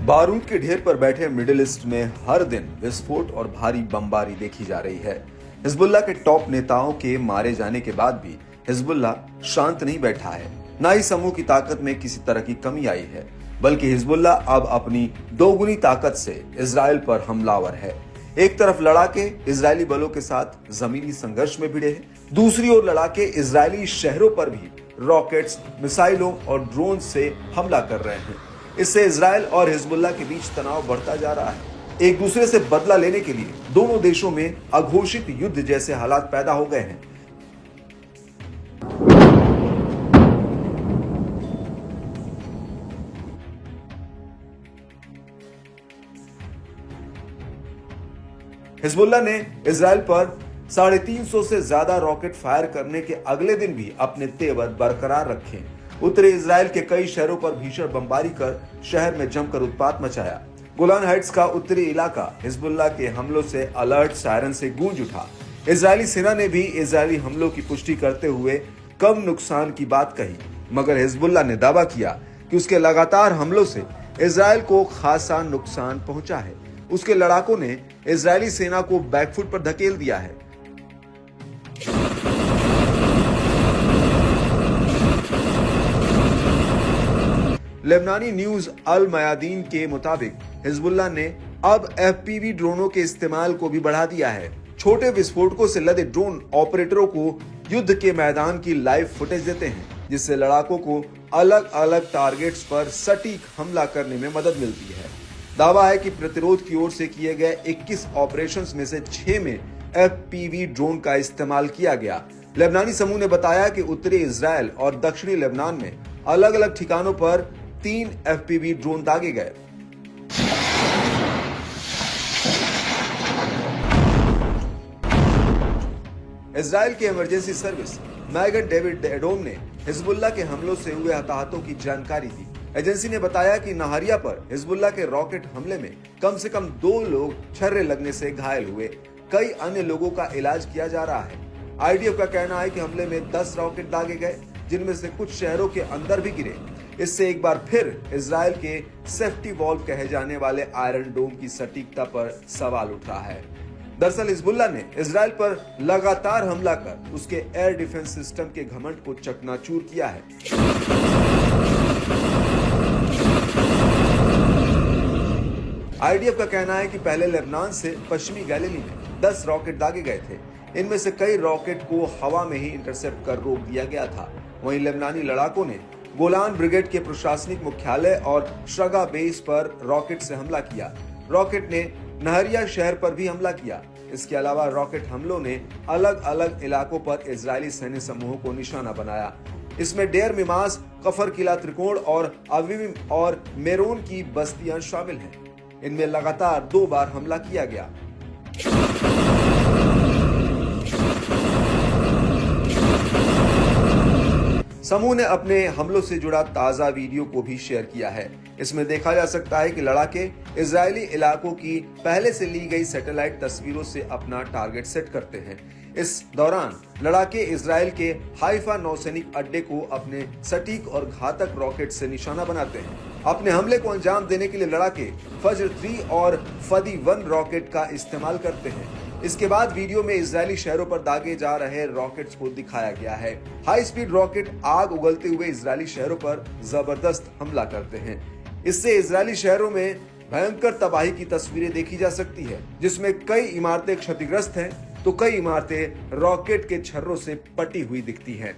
बारूद के ढेर पर बैठे मिडिल ईस्ट में हर दिन विस्फोट और भारी बमबारी देखी जा रही है। हिजबुल्लाह के टॉप नेताओं के मारे जाने के बाद भी हिजबुल्लाह शांत नहीं बैठा है। न ही समूह की ताकत में किसी तरह की कमी आई है, बल्कि हिजबुल्लाह अब अपनी दोगुनी ताकत से इजराइल पर हमलावर है। एक तरफ लड़ाके इजरायली बलों के साथ जमीनी संघर्ष में भिड़े हैं, दूसरी ओर लड़ाके इजरायली शहरों पर भी रॉकेट्स, मिसाइलों और ड्रोन से हमला कर रहे हैं। इससे इजराइल और हिजबुल्लाह के बीच तनाव बढ़ता जा रहा है। एक दूसरे से बदला लेने के लिए दोनों देशों में अघोषित युद्ध जैसे हालात पैदा हो गए हैं। हिजबुल्लाह ने इजराइल पर 350 से ज्यादा रॉकेट फायर करने के अगले दिन भी अपने तेवर बरकरार रखे। उत्तरी इजराइल के कई शहरों पर भीषण बमबारी कर शहर में जमकर उत्पात मचाया। गोलान हाइट्स का उत्तरी इलाका हिजबुल्लाह के हमलों से अलर्ट सायरन से गूंज उठा। इजरायली सेना ने भी इजरायली हमलों की पुष्टि करते हुए कम नुकसान की बात कही, मगर हिजबुल्लाह ने दावा किया कि उसके लगातार हमलों से इजराइल को खासा नुकसान पहुंचा है। उसके लड़ाकों ने इजरायली सेना को बैकफुट पर धकेल दिया है। लेबनानी न्यूज अल मयादीन के मुताबिक हिजबुल्लाह ने अब एफपीवी ड्रोनों के इस्तेमाल को भी बढ़ा दिया है। छोटे विस्फोटकों से लदे ड्रोन ऑपरेटरों को युद्ध के मैदान की लाइव फुटेज देते हैं, जिससे लड़ाकों को अलग अलग टारगेट्स पर सटीक हमला करने में मदद मिलती है। दावा है कि प्रतिरोध की ओर से किए गए 21 ऑपरेशंस में से 6 में एफपीवी ड्रोन का इस्तेमाल किया गया। लेबनानी समूह ने बताया कि उत्तरी इजराइल और दक्षिणी लेबनान में अलग अलग ठिकानों पर 3 एफपीवी ड्रोन दागे गए। इजराइल की इमरजेंसी सर्विस मैगन डेविड एडोम ने हिजबुल्लाह के हमलों से हुए हताहतों की जानकारी दी। एजेंसी ने बताया कि नहारिया पर हिजबुल्लाह के रॉकेट हमले में कम से कम 2 लोग छर्रे लगने से घायल हुए। कई अन्य लोगों का इलाज किया जा रहा है। आईडीएफ का कहना है कि हमले में 10 रॉकेट दागे गए, जिनमें से कुछ शहरों के अंदर भी गिरे। इससे एक बार फिर इजराइल के सेफ्टी वॉल्व कहे जाने वाले आयरन डोम की सटीकता पर सवाल उठ रहा है। दरअसल हिजबुल्लाह ने इजराइल पर लगातार हमला कर उसके एयर डिफेंस सिस्टम के घमंड को चकनाचूर किया है। आईडीएफ का कहना है कि पहले लेबनान से पश्चिमी गैलिली में 10 रॉकेट दागे गए थे। इनमें से कई रॉकेट को हवा में ही इंटरसेप्ट कर रोक दिया गया था। वहीं लेबनानी लड़ाकों ने गोलान ब्रिगेड के प्रशासनिक मुख्यालय और श्रगा बेस पर रॉकेट से हमला किया। रॉकेट ने नहरिया शहर पर भी हमला किया। इसके अलावा रॉकेट हमलों ने अलग अलग इलाकों पर इजरायली सैन्य समूहों को निशाना बनाया। इसमें डेयर मिमास, कफर किला त्रिकोण और अवीम और मेरोन की बस्तियां शामिल हैं। इनमें लगातार 2 बार हमला किया गया। समूह ने अपने हमलों से जुड़ा ताजा वीडियो को भी शेयर किया है। इसमें देखा जा सकता है कि लड़ाके इजरायली इलाकों की पहले से ली गई सैटेलाइट तस्वीरों से अपना टारगेट सेट करते हैं। इस दौरान लड़ाके इजराइल के हाइफा नौसैनिक अड्डे को अपने सटीक और घातक रॉकेट से निशाना बनाते हैं। अपने हमले को अंजाम देने के लिए लड़ाके फज्र 3 और फदी 1 रॉकेट का इस्तेमाल करते हैं। इसके बाद वीडियो में इजरायली शहरों पर दागे जा रहे रॉकेट्स को दिखाया गया है। हाई स्पीड रॉकेट आग उगलते हुए इजरायली शहरों पर जबरदस्त हमला करते हैं। इससे इजरायली शहरों में भयंकर तबाही की तस्वीरें देखी जा सकती है, जिसमें कई इमारतें क्षतिग्रस्त हैं तो कई इमारतें रॉकेट के छर्रों से पटी हुई दिखती हैं।